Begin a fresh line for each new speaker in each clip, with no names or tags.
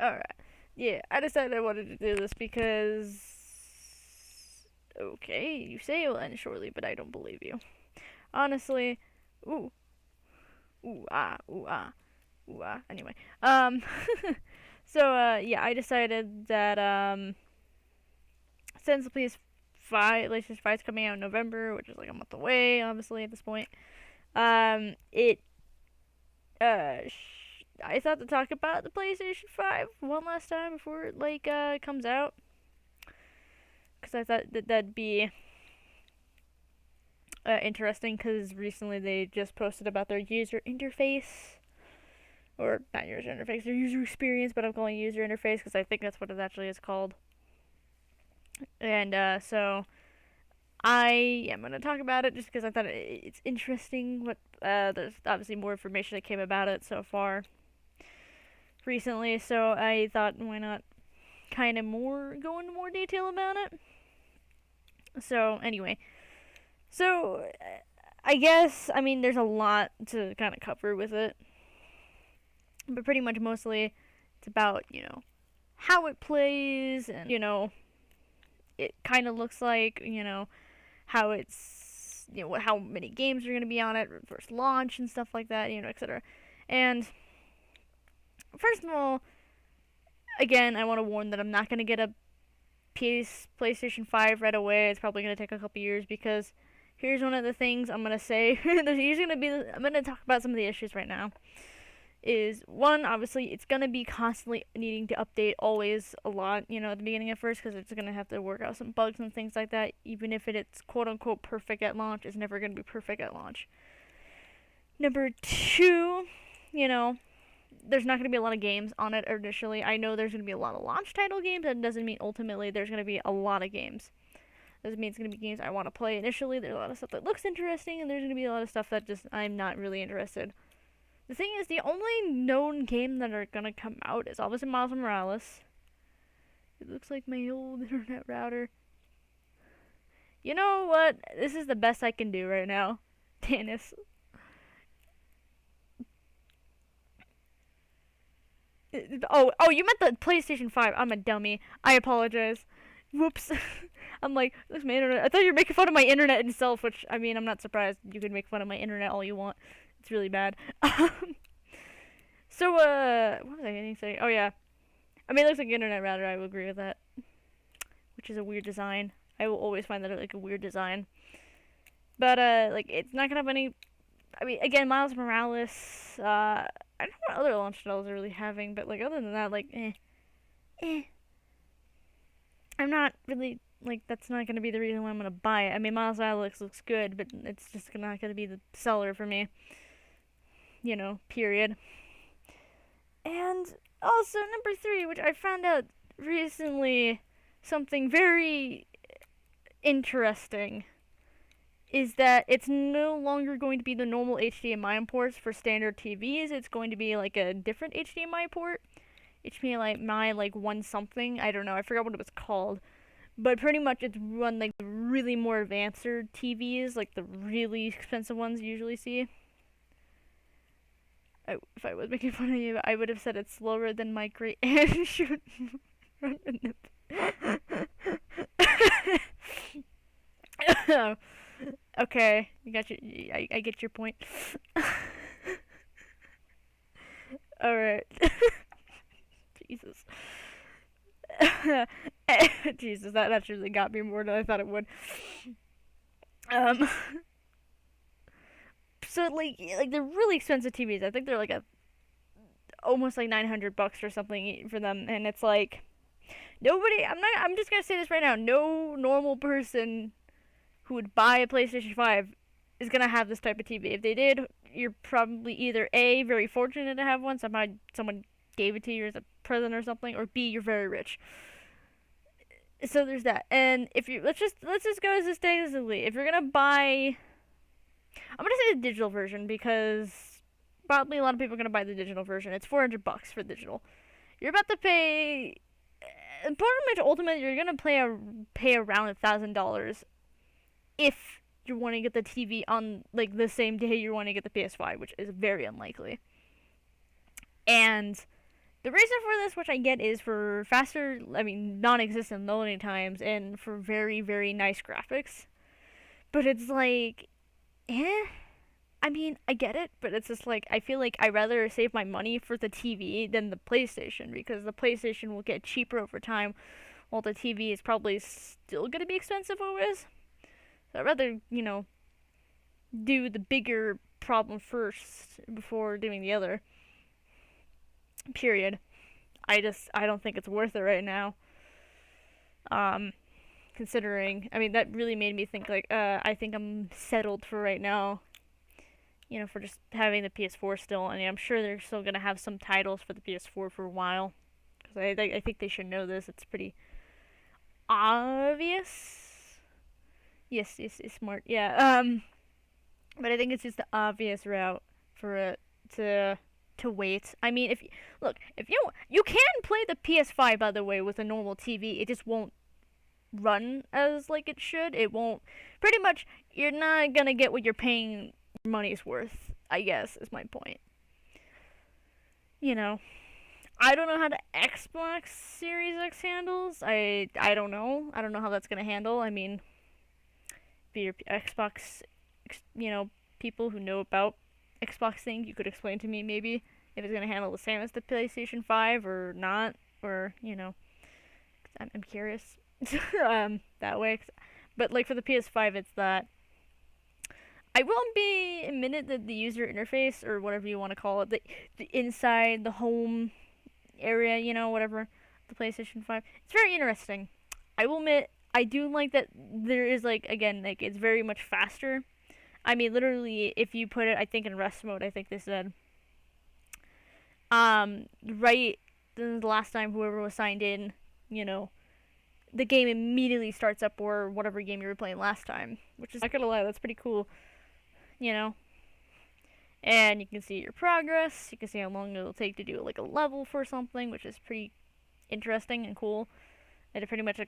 Alright. Yeah, I decided I wanted to do this because. Okay, you say it will end shortly, but I don't believe you. Honestly. Ooh. Ooh, ah. Ooh, ah. Ooh, ah. Anyway. Yeah, I decided that, since the PlayStation 5 is coming out in November, which is like a month away, obviously, at this point, it, I thought to talk about the PlayStation 5 one last time before it, comes out. Because I thought that that'd be interesting, because recently they just posted about their user interface. Or, not user interface, their user experience, but I'm calling it user interface because I think that's what it actually is called. And, so I am going to talk about it just because I thought it's interesting. But there's obviously more information that came about it so far recently, so I thought, why not kind of go into more detail about it. So anyway, I guess, I mean, there's a lot to kind of cover with it, but pretty much mostly it's about, how it plays, and, it kind of looks like, how it's, how many games are going to be on it first launch and stuff like that, etc. And first of all, again, I want to warn that I'm not going to get a PlayStation 5 right away. It's probably going to take a couple years, because here's one of the things I'm going to say. I'm going to talk about some of the issues right now. Is one, obviously, it's going to be constantly needing to update always a lot, at the beginning at first, because it's going to have to work out some bugs and things like that. Even if it's quote-unquote perfect at launch, it's never going to be perfect at launch. Number two, there's not going to be a lot of games on it initially. I know there's going to be a lot of launch title games. That doesn't mean ultimately there's going to be a lot of games. Doesn't mean it's going to be games I want to play initially. There's a lot of stuff that looks interesting, and there's going to be a lot of stuff that just I'm not really interested. The thing is, the only known game that are going to come out is obviously Miles Morales. It looks like my old internet router. You know what? This is the best I can do right now. Dennis. Oh, you meant the PlayStation 5. I'm a dummy. I apologize. Whoops. I'm like, this is my internet. I thought you were making fun of my internet itself, which, I mean, I'm not surprised. You can make fun of my internet all you want. It's really bad. What was I going to say? Oh, yeah. I mean, it looks like an internet router. I will agree with that. Which is a weird design. I will always find that like a weird design. But, it's not going to have any... I mean, again, Miles Morales, I don't know what other launch titles are really having, but, other than that, I'm not really, that's not going to be the reason why I'm going to buy it. I mean, Miles Morales looks good, but it's just not going to be the seller for me. Period. And also, number 3, which I found out recently, something very interesting, is that it's no longer going to be the normal HDMI ports for standard TVs. It's going to be like a different HDMI port. HDMI one something. I don't know. I forgot what it was called. But pretty much it's run like the really more advanced TVs, like the really expensive ones you usually see. If I was making fun of you, I would have said it's slower than my great aunt should run in the... Okay, you got your. I get your point. All right. Jesus. Jesus, that really got me more than I thought it would. So the really expensive TVs, I think they're almost like $900 or something for them, and it's like nobody. I'm just gonna say this right now. No normal person who would buy a PlayStation 5 is gonna have this type of TV. If they did, you're probably either A, very fortunate to have one, someone gave it to you as a present or something, or B, you're very rich. So there's that. And if you let's just go as statistically. If you're gonna buy, I'm gonna say the digital version, because probably a lot of people are gonna buy the digital version. It's $400 for digital. You're about to pay. Ultimately, you're gonna pay around $1,000 if you want to get the TV on the same day you want to get the PS5, which is very unlikely. And The reason for this, which I get, is for faster, I mean, non-existent loading times and for very, very nice graphics. But it's like, eh. I mean, I get it, but it's just like, I feel like I'd rather save my money for the TV than the PlayStation, because the PlayStation will get cheaper over time, while the TV is probably still gonna be expensive always. So I'd rather, do the bigger problem first before doing the other. Period. I don't think it's worth it right now. Um, Considering, I mean, that really made me think like, I think I'm settled for right now. For just having the PS4 still. I mean, I'm sure they're still gonna have some titles for the PS4 for a while, because I think they should know this. It's pretty obvious. Yes, it's smart. Yeah. But I think it's just the obvious route for it to wait. I mean, if you can play the PS5, by the way, with a normal TV, it just won't run as like it should. It won't. Pretty much, you're not gonna get what you're paying your money's worth, I guess, is my point. I don't know how the Xbox Series X handles. I don't know. I don't know how that's gonna handle. I mean, be your Xbox, people who know about Xbox things, you could explain to me maybe if it's gonna handle the same as the PlayStation 5 or not, or I'm curious that way. But like for the PS5, it's that I will be admitted that the user interface, or whatever you want to call it, the inside the home area, whatever, the PlayStation 5, it's very interesting. I will admit, I do like that there is, like, again, like, it's very much faster. I mean, literally, if you put it, I think, in rest mode, I think they said, right, the last time whoever was signed in, the game immediately starts up, or whatever game you were playing last time, which is, not gonna lie, that's pretty cool, and you can see your progress, you can see how long it'll take to do, like, a level for something, which is pretty interesting and cool. And it pretty much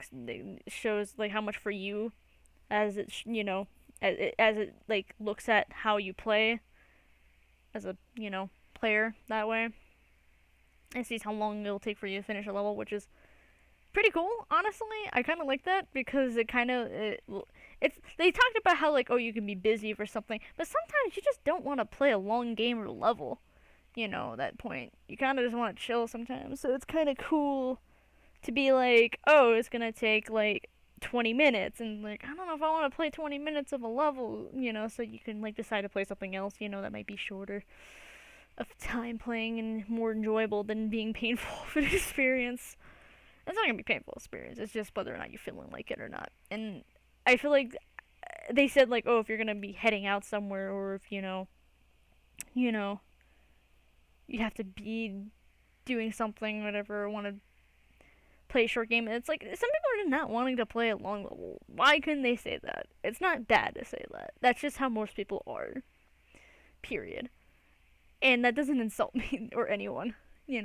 shows like how much for you, as it as it like looks at how you play as a player that way. It sees how long it'll take for you to finish a level, which is pretty cool. Honestly, I kind of like that because it's they talked about how like, oh, you can be busy for something, but sometimes you just don't want to play a long game or level. That point you kind of just want to chill sometimes. So it's kind of cool to be like, oh, it's gonna take like 20 minutes, and like, I don't know if I want to play 20 minutes of a level, so you can like decide to play something else, that might be shorter of time playing and more enjoyable than being painful for the experience. It's not gonna be painful experience. It's just whether or not you're feeling like it or not. And I feel like they said like, oh, if you're gonna be heading out somewhere, or if you have to be doing something, whatever, want to play a short game, and it's like some people are not wanting to play a long level. Why couldn't they say that? It's not bad to say that. That's just how most people are. Period. And that doesn't insult me or anyone. It's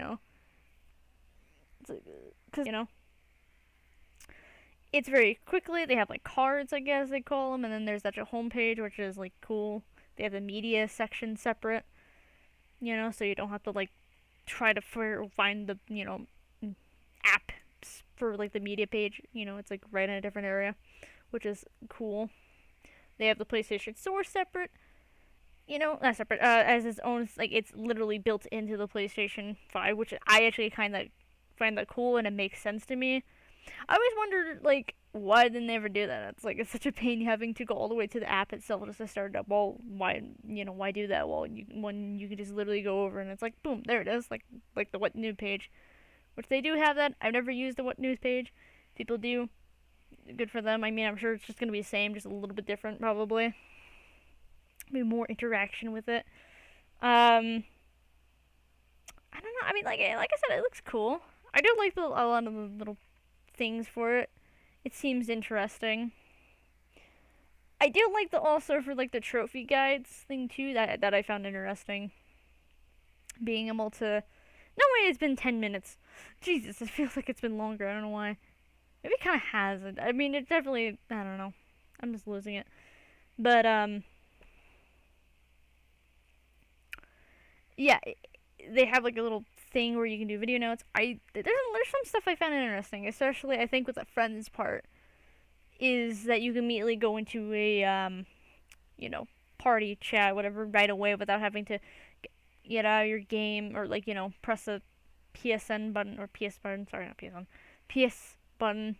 like, cause it's very quickly. They have like cards, I guess they call them, and then there's that homepage, which is like cool. They have the media section separate. So you don't have to like try to find the app for like the media page. It's like right in a different area, which is cool. They have the PlayStation Store separate. Not separate, as its own, like, it's literally built into the PlayStation 5, which I actually kind of find that cool, and it makes sense to me. I always wondered, like, why didn't they ever do that? It's like, it's such a pain having to go all the way to the app itself just to start it up. Well, why do that? Well, when you can just literally go over and it's like, boom, there it is, like the What New page. Which they do have that. I've never used the What News page. People do. Good for them. I mean, I'm sure it's just going to be the same, just a little bit different, probably. Maybe more interaction with it. I don't know. I mean, like I said, it looks cool. I do like a lot of the little things for it. It seems interesting. I do like also for like the trophy guides thing too. That I found interesting. Being able to. No way, it's been 10 minutes. Jesus, it feels like it's been longer. I don't know why. Maybe it kind of has. I mean, it definitely. I don't know. I'm just losing it. But yeah, they have like a little thing where you can do video notes. There's some stuff I found interesting, especially I think with the friends part, is that you can immediately go into a you know, party chat, whatever, right away without having to get out of your game or like, you know, press a PSN button or PS button. Sorry, not PSN. PS button.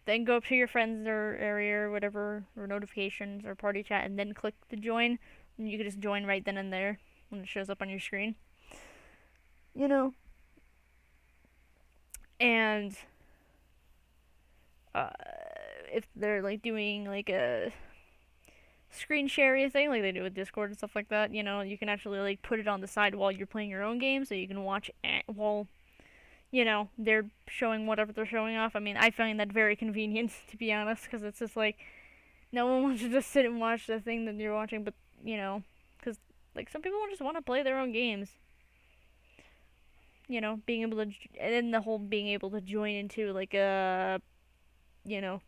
Then go up to your friends or area or whatever, or notifications or party chat, and then click the join. And you can just join right then and there when it shows up on your screen. You know? And if they're like doing like a screen share thing like they do with Discord and stuff like that, you know, you can actually like put it on the side while you're playing your own game, so you can watch while, you know, they're showing whatever they're showing off. I mean, I find that very convenient, to be honest, because it's just like, no one wants to just sit and watch the thing that you're watching, but, you know, because, like, some people just want to play their own games. You know, being able to, and then the whole being able to join into, like, you know,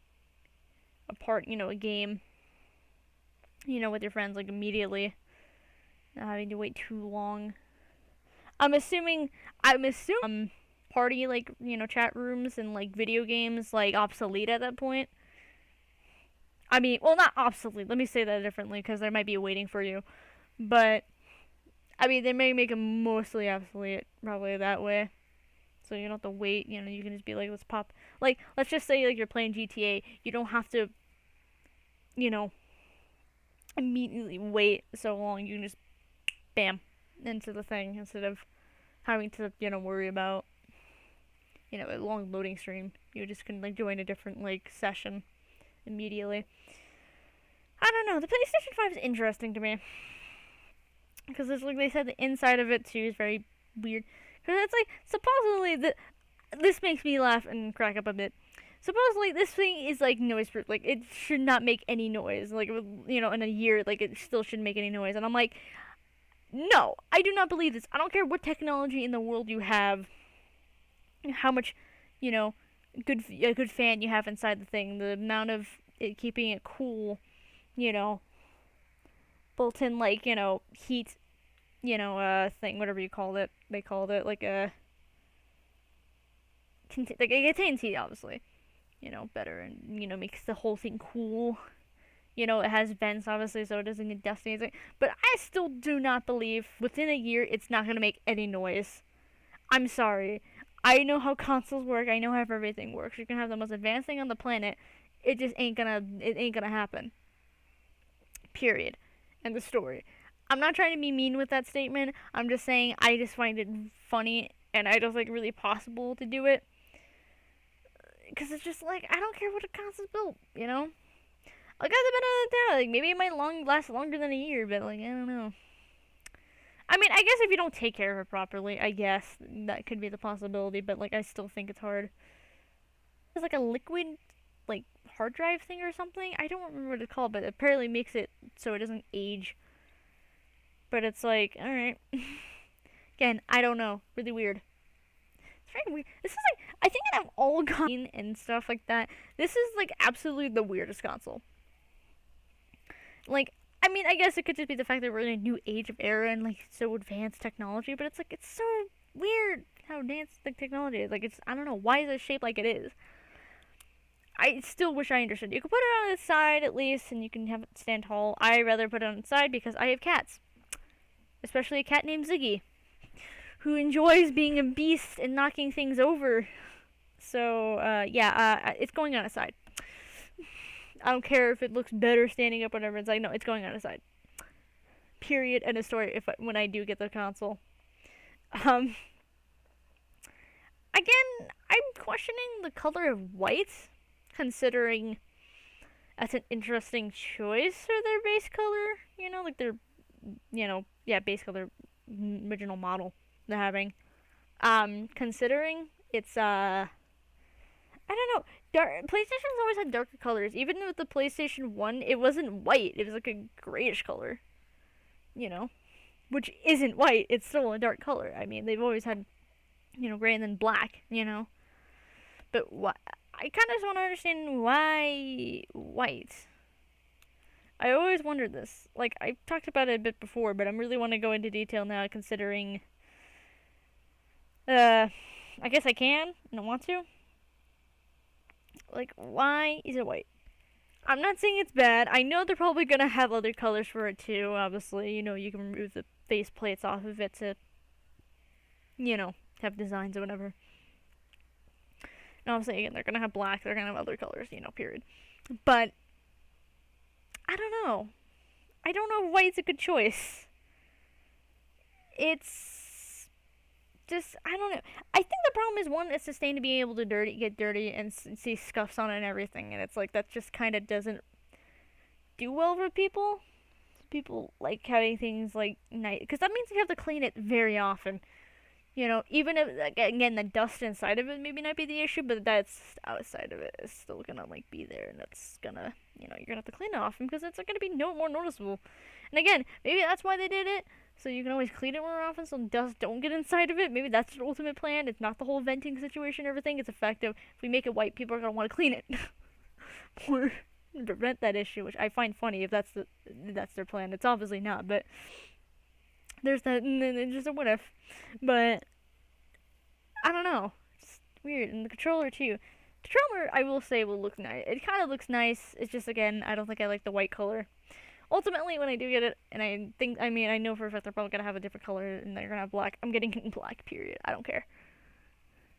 a game, you know, with your friends, like, immediately, not having to wait too long. I'm assuming, party, like, you know, chat rooms and, like, video games, like, obsolete at that point. I mean, well, not obsolete, let me say that differently, because there might be waiting for you, but, I mean, they may make them mostly obsolete, probably that way, so you don't have to wait, you know, you can just be like, let's pop, like, let's just say, like, you're playing GTA, you don't have to, you know, immediately wait so long, you can just, bam, into the thing, instead of having to, you know, worry about, you know, a long loading stream. You just can, like, join a different, like, session immediately. I don't know. The PlayStation 5 is interesting to me. Because it's like they said, the inside of it, too, is very weird. Because it's like, supposedly, this makes me laugh and crack up a bit. Supposedly, this thing is, like, noise-proof. Like, it should not make any noise. Like, you know, in a year, like, it still shouldn't make any noise. And I'm like, no, I do not believe this. I don't care what technology in the world you have, how much, you know, a good fan you have inside the thing, the amount of it keeping it cool, you know, built-in, like, you know, heat, you know, thing, whatever you called it. They called it, like, it contains heat, obviously, you know, better, and, you know, makes the whole thing cool. You know, it has vents, obviously, so it doesn't get dusty. But I still do not believe within a year it's not going to make any noise. I'm sorry. I know how consoles work. I know how everything works. You can have the most advanced thing on the planet. It just ain't gonna happen. Period. End the story. I'm not trying to be mean with that statement. I'm just saying I just find it funny, and I don't think really possible to do it. Because it's just like, I don't care what a console's built, you know? Like, I've been on the like, maybe it might last longer than a year, but, like, I don't know. I mean, I guess if you don't take care of it properly, I guess that could be the possibility, but, like, I still think it's hard. It's like a liquid, like, hard drive thing or something? I don't remember what it's called, but it apparently makes it so it doesn't age. But it's like, alright. Again, I don't know. Really weird. It's very weird. This is, like, I think out of all console and stuff like that, this is, like, absolutely the weirdest console. Like, I mean, I guess it could just be the fact that we're in a new age of era and, like, so advanced technology, but it's, like, it's so weird how advanced the technology is. Like, it's, I don't know, why is it shaped like it is? I still wish I understood. You could put it on its side, at least, and you can have it stand tall. I rather put it on its side because I have cats. Especially a cat named Ziggy, who enjoys being a beast and knocking things over. So, it's going on its side. I don't care if it looks better standing up or whatever. It's like, no, it's going on its side. Period. End of story. When I do get the console. Again, I'm questioning the color of white, considering that's an interesting choice for their base color. You know, like their, base color, original model they're having. Considering it's I don't know. PlayStation's always had darker colors. Even with the PlayStation 1, it wasn't white. It was like a grayish color. You know? Which isn't white. It's still a dark color. I mean, they've always had, gray and then black, you know? But what? I kind of just want to understand why white. I always wondered this. Like, I talked about it a bit before, but I really want to go into detail now considering I guess I can. I don't want to. Like, why is it white? I'm not saying it's bad. I know they're probably gonna have other colors for it too. Obviously, you know, you can remove the face plates off of it to, you know, have designs or whatever. And obviously, again, they're gonna have black. They're gonna have other colors, you know, period. But I don't know. I don't know if white's a good choice. It's just, I don't know. I think the problem is, one, it's sustained to be able to get dirty and see scuffs on it and everything, and it's like that just kind of doesn't do well for people. People like having things like night, because that means you have to clean it very often. You know, even if, again, the dust inside of it maybe not be the issue, but that's outside of it is still gonna like be there, and it's gonna, you know, you're gonna have to clean it often because it's gonna be no more noticeable. And again, maybe that's why they did it, so you can always clean it more often, so dust don't get inside of it. Maybe that's the ultimate plan. It's not the whole venting situation, and everything. It's effective. If we make it white, people are gonna want to clean it or prevent that issue, which I find funny if that's their plan. It's obviously not, but there's that, and then just a what if. But I don't know. It's weird. And the controller too. The controller, I will say, will look nice. It kind of looks nice. It's just, again, I don't think I like the white color. Ultimately, when I do get it, and I know for a fact they're probably gonna have a different color, and they're gonna have black. I'm getting it in black. Period. I don't care.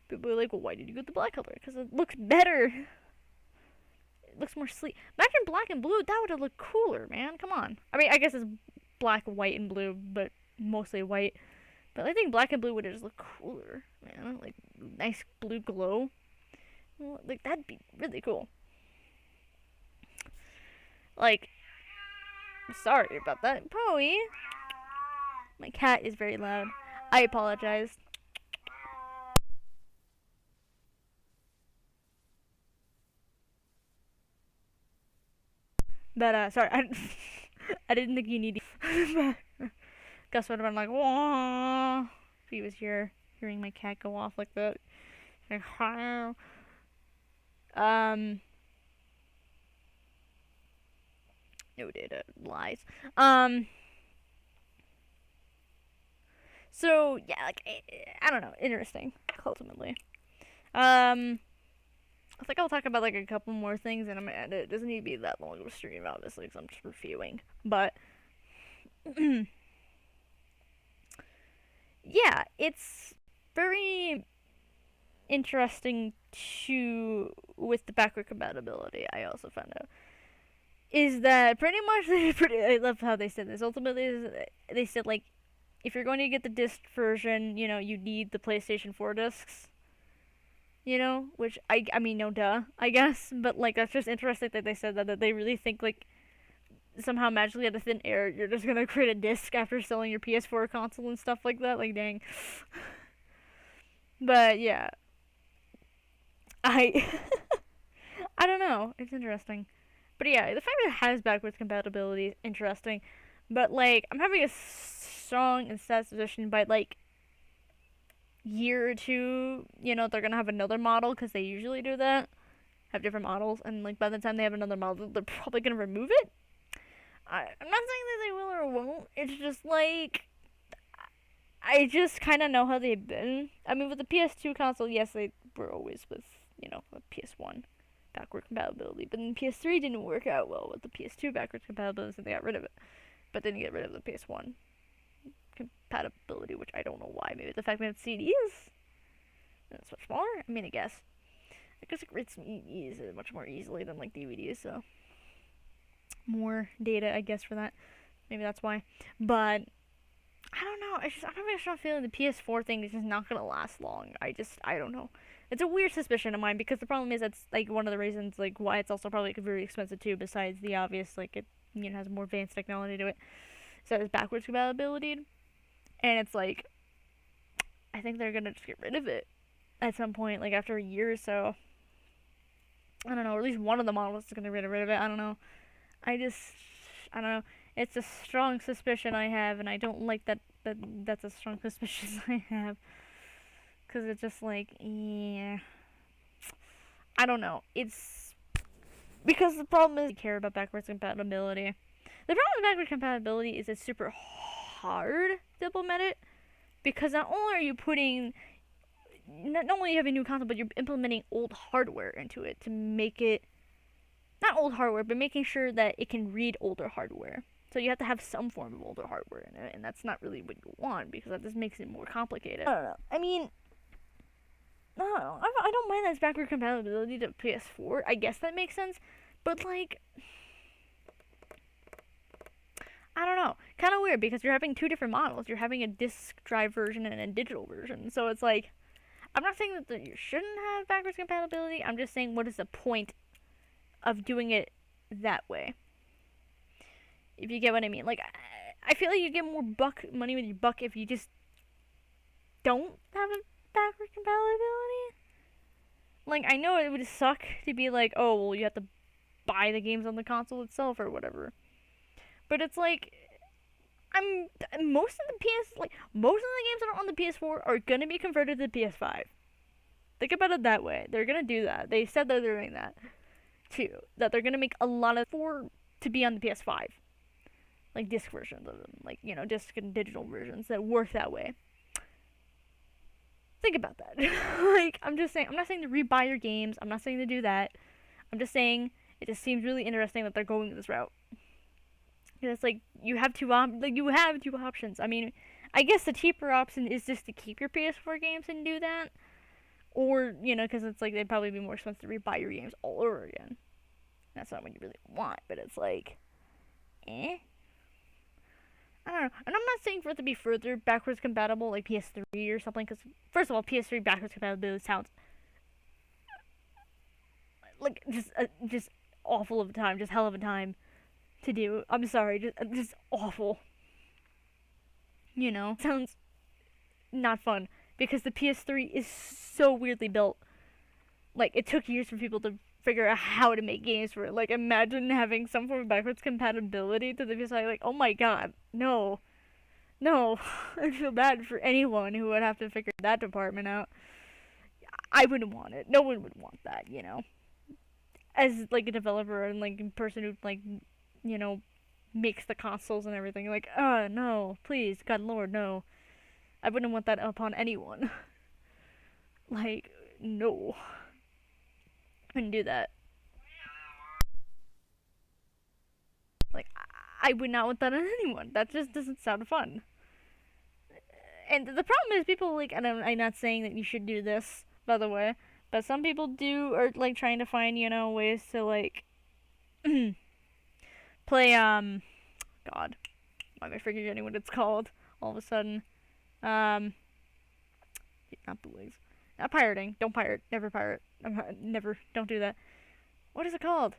People are like, well, why did you get the black color? Because it looks better. It looks more sleek. Imagine black and blue. That would have looked cooler, man. Come on. I mean, I guess it's black, white, and blue, but mostly white. But I think black and blue would just look cooler, man. Like, nice blue glow. Like, that'd be really cool. Like, I'm sorry about that. Poey. My cat is very loud. I apologize. But, sorry. I didn't think you needed. Gus would have been like, whoa, if he was here hearing my cat go off like that. Like, no data lies. So yeah, like, I don't know, interesting, ultimately. I think I'll talk about like a couple more things, and I'm gonna end it. It doesn't need to be that long of a stream, obviously, because I'm just reviewing. But yeah, it's very interesting to with the backward compatibility. I also found out is that pretty much I love how they said this. Ultimately, they said like if you're going to get the disc version, you know, you need the PlayStation 4 discs. You know, which I mean, no duh, I guess, but like that's just interesting that they said that they really think like somehow magically out of thin air you're just gonna create a disc after selling your PS4 console and stuff like that. Like, dang. But yeah, I I don't know. It's interesting. But yeah, the fact that it has backwards compatibility is interesting. But like, I'm having a strong and sad suspicion by like year or two, you know, they're gonna have another model because they usually do that, have different models, and like by the time they have another model, they're probably gonna remove it. I'm not saying that they will or won't. It's just like I just kind of know how they've been. I mean, with the PS2 console, yes, they were always with, you know, the PS1 backward compatibility, but then PS3 didn't work out well with the PS2 backwards compatibility, so they got rid of it. But didn't get rid of the PS1 compatibility, which I don't know why. Maybe the fact that it's CDs and it's much smaller. I mean, I guess it reads CDs much more easily than like DVDs, so more data, I guess, for that. Maybe that's why. But I don't know. I'm having a strong feeling the PS4 thing is just not gonna last long. I don't know. It's a weird suspicion of mine because the problem is that's like one of the reasons like why it's also probably very expensive too. Besides the obvious, like it has more advanced technology to it, so it's backwards compatibility, and it's like I think they're gonna just get rid of it at some point, like after a year or so. I don't know. Or at least one of the models is gonna get rid of it. I don't know. I don't know. It's a strong suspicion I have, and I don't like that's a strong suspicion I have. Because it's just like, yeah. I don't know. It's because the problem is you care about backwards compatibility. The problem with backwards compatibility is it's super hard to implement it. Because not only are you putting not only you have a new console, but you're implementing old hardware into it to make it not old hardware, but making sure that it can read older hardware. So you have to have some form of older hardware in it, and that's not really what you want because that just makes it more complicated. I don't know. I mean, no, I don't mind that it's backward compatibility to PS4. I guess that makes sense, but like, I don't know. Kind of weird because you're having two different models. You're having a disc drive version and a digital version. So it's like, I'm not saying that you shouldn't have backwards compatibility. I'm just saying, what is the point of doing it that way? If you get what I mean. Like, I feel like you get more money with your buck if you just don't have a backward compatibility. Like, I know it would suck to be like, oh, well, you have to buy the games on the console itself or whatever. But it's like, most of the games that are on the PS4 are gonna be converted to the PS5. Think about it that way. They're gonna do that. They said that they're doing that too. That they're gonna make a lot of to be on the PS5, like disc versions of them, like disc and digital versions that work that way. Think about that. Like, I'm just saying. I'm not saying to rebuy your games. I'm not saying to do that. I'm just saying it just seems really interesting that they're going this route. It's like you have two options. I mean, I guess the cheaper option is just to keep your PS4 games and do that, or because it's like they'd probably be more expensive to rebuy your games all over again. That's not what you really want, but it's like, I don't know. And I'm not saying for it to be further backwards compatible, like PS3 or something, because first of all, PS3 backwards compatibility sounds like just awful of a time, just hell of a time to do. I'm sorry, just awful. Sounds not fun because the PS3 is so weirdly built. Like, it took years for people to figure out how to make games for it. Like, imagine having some form of backwards compatibility to the PS5. Like, oh my god, no. I feel bad for anyone who would have to figure that department out. I wouldn't want it. No one would want that, As like a developer and like a person who like makes the consoles and everything. Like, no, please, God Lord, no. I wouldn't want that upon anyone. Like, no. I wouldn't do that. Like, I would not want that on anyone. That just doesn't sound fun. And the problem is people, like, and I'm not saying that you should do this, by the way, but some people are, like, trying to find, ways to, like, play, God, why am I forgetting what it's called all of a sudden? Not bootlegs. Not pirating. Don't pirate. Never pirate. Never. Don't do that. What is it called?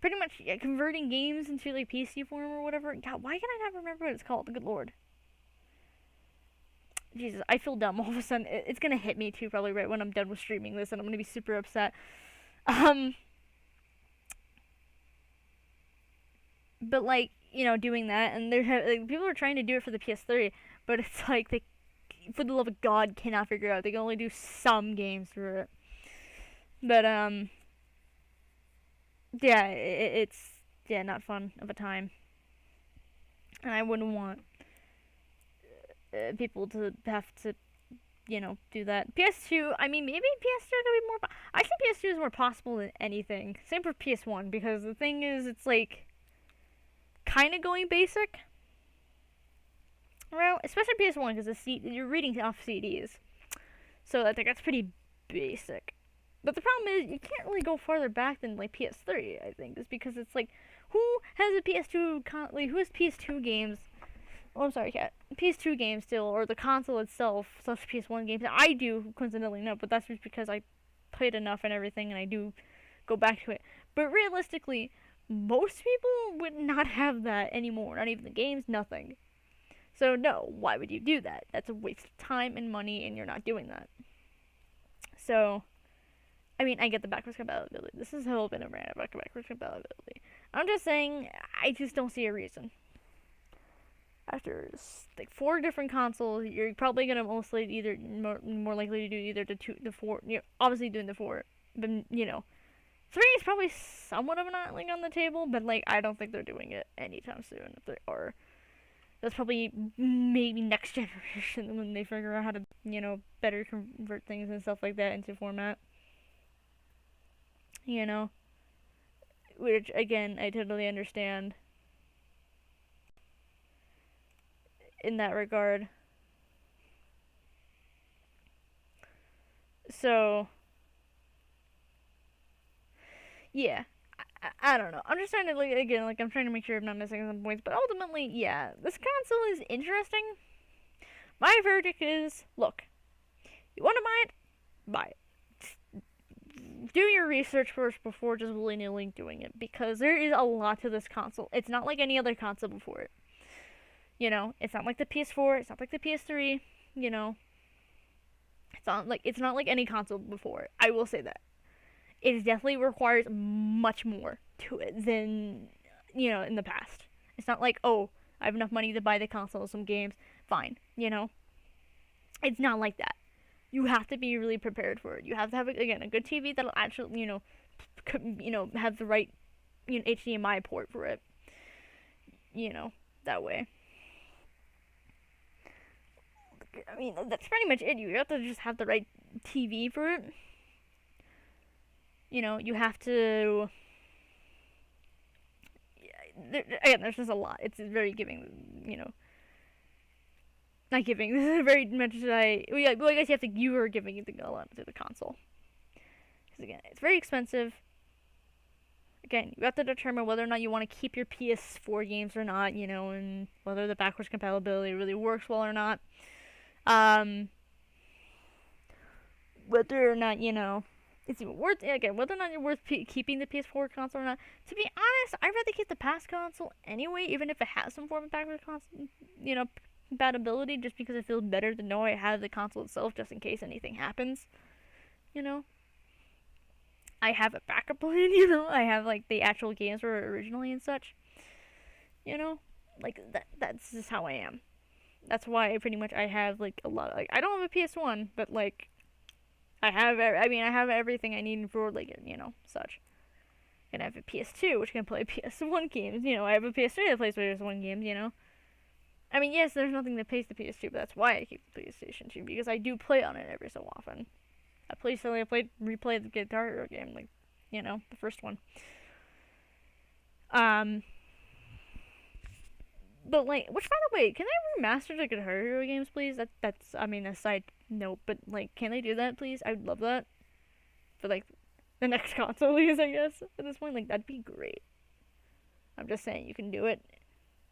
Pretty much converting games into, like, PC form or whatever. God, why can I not remember what it's called? Good Lord. Jesus, I feel dumb all of a sudden. It's gonna hit me, too, probably right when I'm done with streaming this, and I'm gonna be super upset. But, like, doing that, and people are trying to do it for the PS3, but it's like they, for the love of God, cannot figure it out. They can only do some games for it. But, yeah, it's not fun of a time. And I wouldn't want people to have to, do that. PS2, I mean, maybe PS2 could be more... I think PS2 is more possible than anything. Same for PS1, because the thing is, it's like kind of going basic. Well, especially PS1, because you're reading off CDs. So I think that's pretty basic. But the problem is, you can't really go farther back than, like, PS3, I think. Just because it's like, who has a PS2, who has PS2 games? Oh, I'm sorry, Cat. PS2 games still, or the console itself, / PS1 games. I do, coincidentally, no, but that's just because I played enough and everything, and I do go back to it. But realistically, most people would not have that anymore. Not even the games, nothing. So, no, why would you do that? That's a waste of time and money, and you're not doing that. So, I mean, I get the backwards compatibility. This is a whole bit of rant about backwards compatibility. I'm just saying, I just don't see a reason. After, like, 4 different consoles, you're probably gonna mostly either, more likely to do either the 4, obviously doing the 4, but, 3 is probably somewhat of an like on the table, but, like, I don't think they're doing it anytime soon, if they are. That's probably maybe next generation when they figure out how to, better convert things and stuff like that into format. You know, which again, I totally understand in that regard. So, yeah. I don't know. I'm just trying to, like, again, like, I'm trying to make sure I'm not missing some points, but ultimately, yeah, this console is interesting. My verdict is, look, you want to buy it? Buy it. Do your research first before just willy-nilly doing it, because there is a lot to this console. It's not like any other console before it. It's not like the PS4, it's not like the PS3, you know. It's not like any console before it. I will say that. It definitely requires much more to it than, in the past. It's not like, oh, I have enough money to buy the console, some games, fine, It's not like that. You have to be really prepared for it. You have to have, again, a good TV that'll actually, have the right, HDMI port for it. That way. I mean, that's pretty much it. You have to just have the right TV for it. You have to. Again, there's just a lot. It's very giving, not giving. This is very much well, I guess you are giving a lot to the console. Because again, it's very expensive. Again, you have to determine whether or not you want to keep your PS4 games or not, and whether the backwards compatibility really works well or not. Whether or not, it's even worth, again, whether or not you're worth keeping the PS4 console or not. To be honest, I'd rather keep the past console anyway, even if it has some form of backwards compatibility, just because it feels better to know I have the console itself, just in case anything happens. I have a backup plan. I have like the actual games were originally and such. Like that's just how I am. That's why I have like a lot. Like I don't have a PS1, but like I have everything I need for like such. And I have a PS2 which can play PS1 games. I have a PS3 that plays PS1 games. I mean, yes, there's nothing that pays the PS2, but that's why I keep the PlayStation 2, because I do play on it every so often. I replayed the Guitar Hero game, like, the first one. But like, which by the way, can they remaster the Guitar Hero games, please? That's a side note, but like, can they do that, please? I would love that for like the next console, I guess. At this point, like, that'd be great. I'm just saying, you can do it.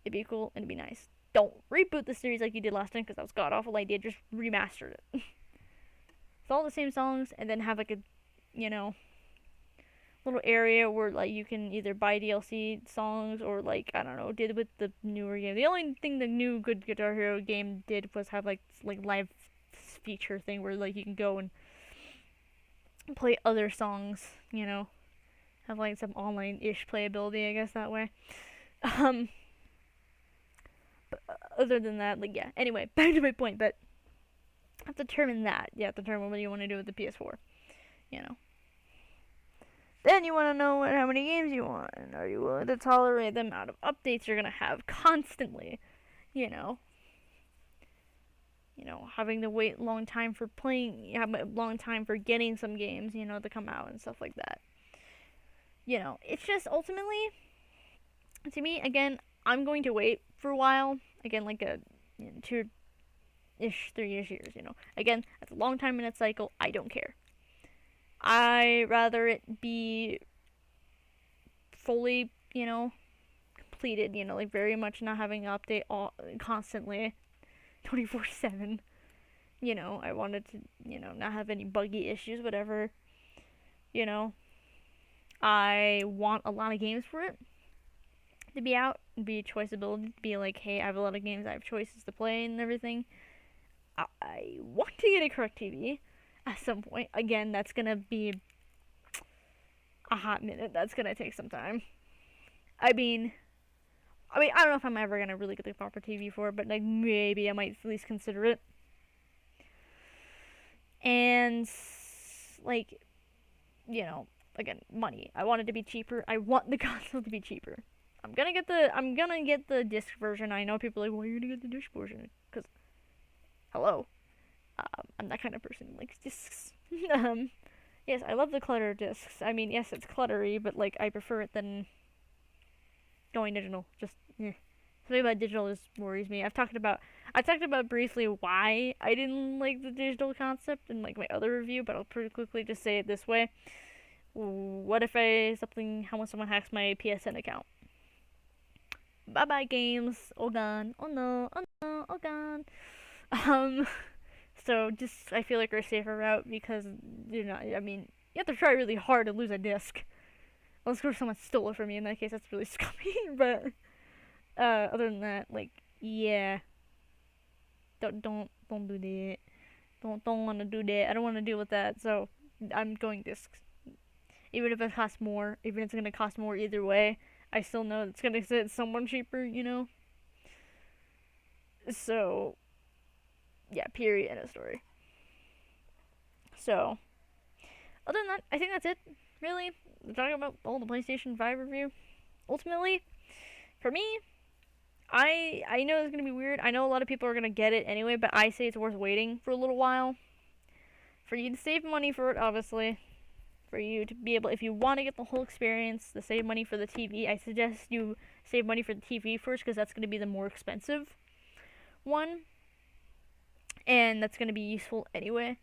It'd be cool and it'd be nice. Don't reboot the series like you did last time, because that was god awful idea. Just remastered it. It's all the same songs, and then have like a, little area where like you can either buy DLC songs or like I don't know, did with the newer game. The only thing the new good Guitar Hero game did was have like live feature thing where like you can go and play other songs. Have like some online-ish playability, I guess, that way. But other than that, like, yeah. Anyway, back to my point, but I have to determine that. You have to determine what you want to do with the PS4. Then you want to know how many games you want, and are you willing to tolerate the amount of updates you're going to have constantly. Having to wait a long time for playing, have a long time for getting some games, to come out and stuff like that. It's just ultimately, to me, again, I'm going to wait for a while. Again, like a 2-ish, 3-ish years, Again, that's a long time in its cycle. I don't care. I rather it be fully, completed, like very much not having an update constantly, 24/7. I wanted to, not have any buggy issues, whatever. I want a lot of games for it to be out, be choiceability, to be like, hey, I have a lot of games, I have choices to play and everything. I want to get a correct TV at some point. Again, that's gonna be a hot minute. That's gonna take some time. I mean, I don't know if I'm ever gonna really get the proper TV for it, but like maybe I might at least consider it. And like, again, money. I want it to be cheaper. I want the console to be cheaper. I'm gonna get the disc version. I know people are like, why are you gonna get the disc version? Because hello, I'm that kind of person who likes discs. um, yes, I love the clutter discs. I mean, yes, it's cluttery, but like I prefer it than going digital. Just something about digital just worries me. I talked about briefly why I didn't like the digital concept in like my other review, but I'll pretty quickly just say it this way. What if how when someone hacks my PSN account? Bye bye games. Oh gone. Oh no. Oh no. Oh gone. Um. So just I feel like we're a safer route because I mean you have to try really hard to lose a disc. Unless of course someone stole it from me. In that case, that's really scummy. But other than that, like yeah, don't do that. Don't want to do that. I don't want to deal with that. So I'm going discs. Even if it costs more, even if it's gonna cost more either way, I still know it's gonna sit someone cheaper. So yeah, period. End of story. So other than that, I think that's it. Really, talking about all the PlayStation 5 review. Ultimately, for me, I know it's gonna be weird. I know a lot of people are gonna get it anyway, but I say it's worth waiting for a little while. For you to save money for it, obviously. For you to be able, if you want to get the whole experience, to save money for the TV, I suggest you save money for the TV first because that's going to be the more expensive one. And that's going to be useful anyway.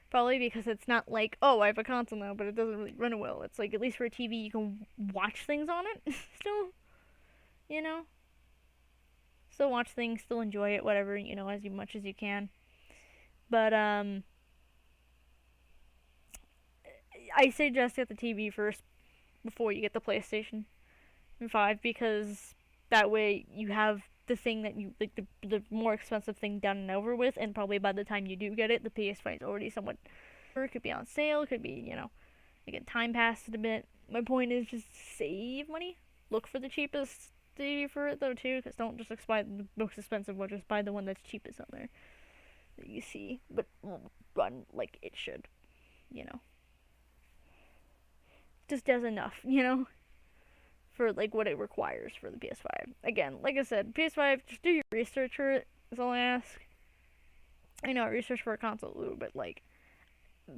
Probably because it's not like, oh, I have a console now, but it doesn't really run well. It's like, at least for a TV, you can watch things on it still. You know? Still watch things, still enjoy it, whatever, as much as you can. But, I suggest get the TV first before you get the PlayStation 5 because that way you have the thing that you like the more expensive thing done and over with, and probably by the time you do get it, the PS5 is already somewhat. Or it could be on sale, it could be again time passed a bit. My point is just save money. Look for the cheapest TV for it though too, because don't just buy the most expensive one. Just buy the one that's cheapest on there that you see, but won't run like it should. You know. Just does enough, for like what it requires for the PS5. Again, like I said, PS5, just do your research for it. Is all I ask. I know research for a console, but like,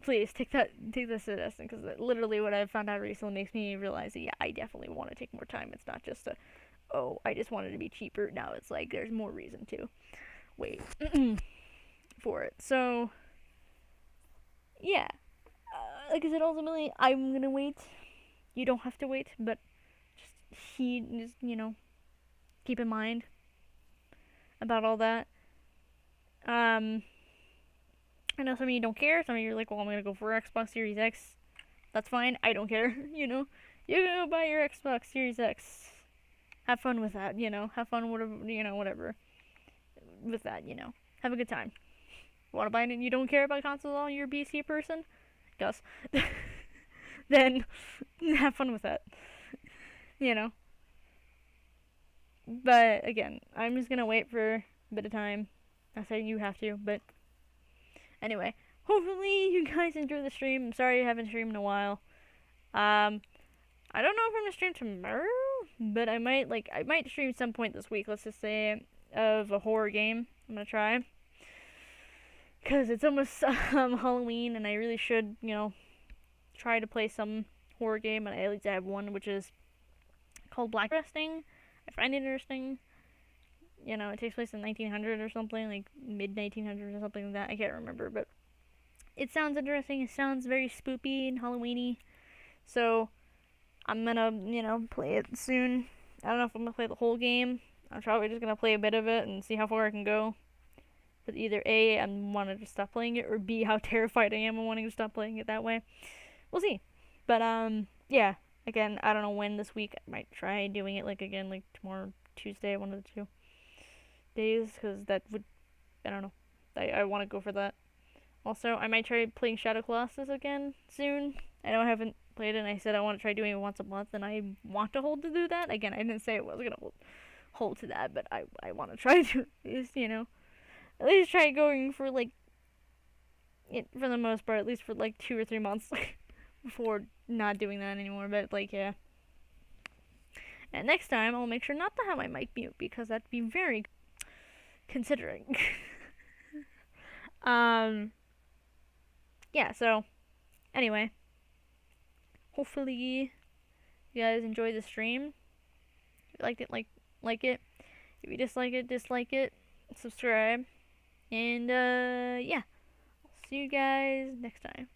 please take this suggestion because literally what I've found out recently makes me realize that yeah, I definitely want to take more time. It's not just I just wanted to be cheaper. Now it's like there's more reason to wait for it. So yeah, like I said, ultimately I'm gonna wait. You don't have to wait, but just keep in mind about all that. I know some of you don't care. Some of you are like, well, I'm gonna go for Xbox Series X. That's fine. I don't care. You can go buy your Xbox Series X. Have fun with that. Have fun whatever with that. Have a good time. Want to buy it and you don't care about consoles at all? You're a PC person. Gus. Then have fun with that. But again, I'm just gonna wait for a bit of time. Not saying you have to, but anyway, hopefully you guys enjoy the stream. I'm sorry I haven't streamed in a while. I don't know if I'm gonna stream tomorrow, but I might stream some point this week. Let's just say of a horror game. I'm gonna try because it's almost Halloween, and I really should try to play some horror game, and I at least have one which is called Black Resting. I find it interesting. It takes place in 1900 or something, like mid 1900s or something like that. I can't remember, but it sounds interesting. It sounds very spoopy and Halloweeny. So I'm gonna play it soon. I don't know if I'm gonna play the whole game. I'm probably just gonna play a bit of it and see how far I can go. But either A, I wanted to stop playing it, or B, how terrified I am of wanting to stop playing it that way. We'll see. But yeah. Again, I don't know when this week. I might try doing it again tomorrow, Tuesday, one of the 2 days, because that would, I don't know. I want to go for that. Also, I might try playing Shadow Colossus again soon. I know I haven't played it, and I said I want to try doing it once a month, and I want to hold to do that. Again, I didn't say I was gonna hold to that, but I want to try to at least try going for for the most part, at least for 2 or 3 months before not doing that anymore. But yeah. And next time, I'll make sure not to have my mic mute because that'd be very considering. Yeah, so, anyway. Hopefully, you guys enjoyed the stream. If you liked it, like it. If you dislike it, dislike it. Subscribe. And, yeah. I'll see you guys next time.